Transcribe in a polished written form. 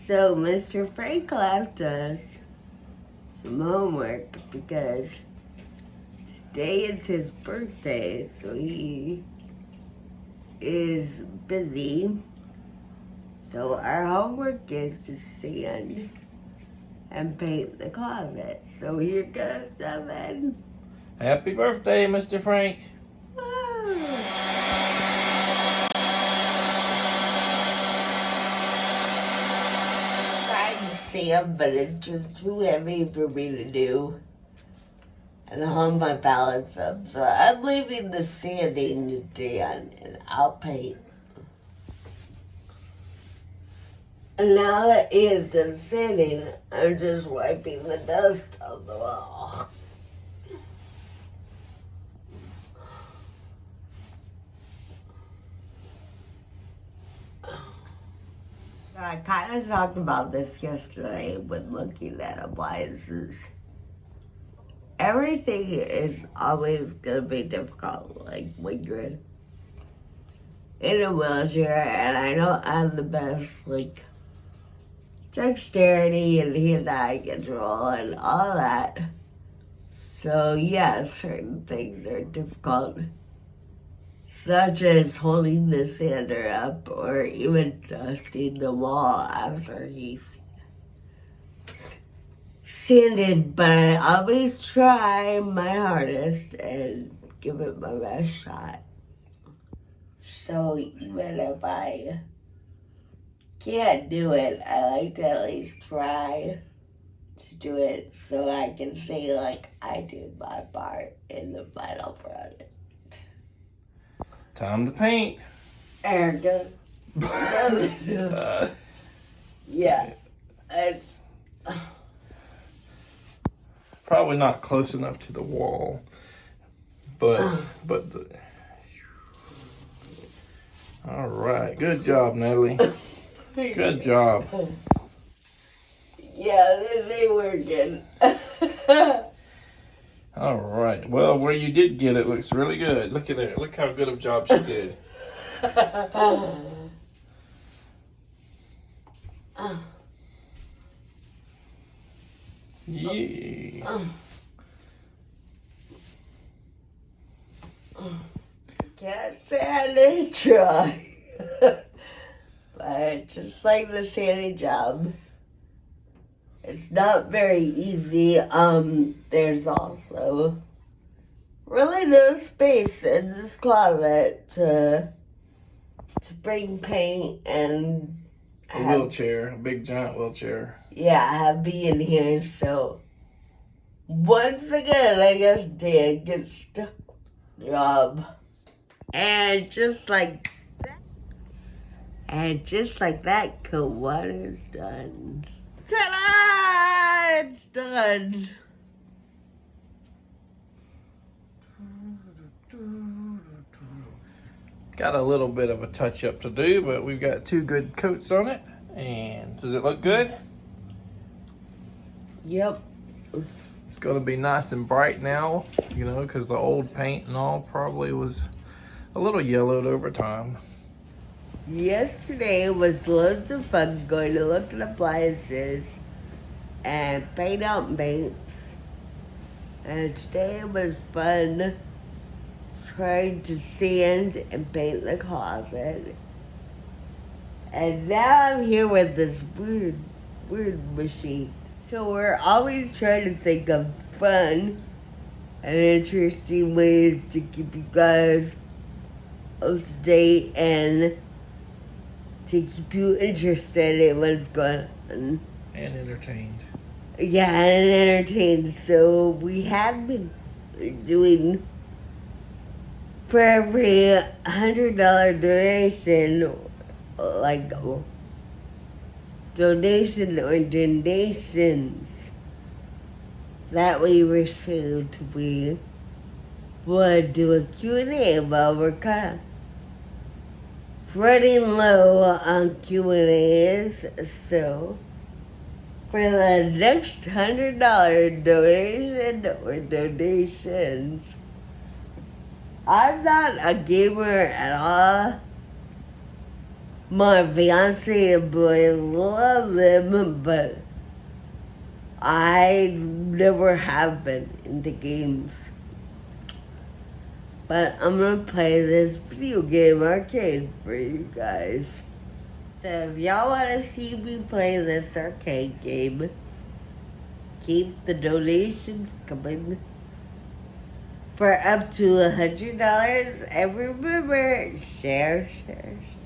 So Mr. Frank left us some homework because today is his birthday, so he is busy. So our homework is to sand and paint the closet. So here goes nothing. Happy birthday, Mr. Frank. Trying to sand, but it's just too heavy for me to do. And hold my balance up. So I'm leaving the sanding to Dan, and I'll paint. And now that he is done sanding, I'm just wiping the dust off the wall. I kind of talked about this yesterday when looking at appliances. Everything is always going to be difficult, like when you're in a wheelchair, and I don't have the best, like, dexterity and hand-eye control and all that. So yeah, certain things are difficult, such as holding the sander up or even dusting the wall after he's sanded. But I always try my hardest and give it my best shot. So even if I can't do it, I like to at least try to do it so I can say, like, I did my part in the final product. Time to paint. Erica. Yeah, it's probably not close enough to the wall, but all right. Good job, Natalie. Good job. Yeah, they were good. All right. Well, where you did get it looks really good. Look at there. Look how good of a job she did. Yeah. Can't say I didn't try. But just like the sanding job, it's not very easy. There's also really no space in this closet to bring paint and A wheelchair, a big giant wheelchair. Yeah, have me in here. So once again, I guess Dan gets stuck with the job. And just like that, coat water is done. Ta-da! It's done. Got a little bit of a touch up to do, but we've got 2 good coats on it. And does it look good? Yep. It's going to be nice and bright now, you know, because the old paint and all probably was a little yellowed over time. Yesterday was loads of fun going to look at appliances and paint out paints. And today was fun trying to sand and paint the closet. And now I'm here with this weird machine. So we're always trying to think of fun and interesting ways to keep you guys up to date and to keep you interested in what's going on. And entertained. Yeah, and entertained. So we had been doing, for every $100 donation, like donation or donations that we received, we would do a Q&A, but we're kind of running low on Q&As, so for the next $100 donation or donations, I'm not a gamer at all. My fiance and boy love them, but I never have been into games. But I'm gonna play this video game arcade for you guys. So if y'all wanna see me play this arcade game, keep the donations coming for up to $100. And remember, share, share, share.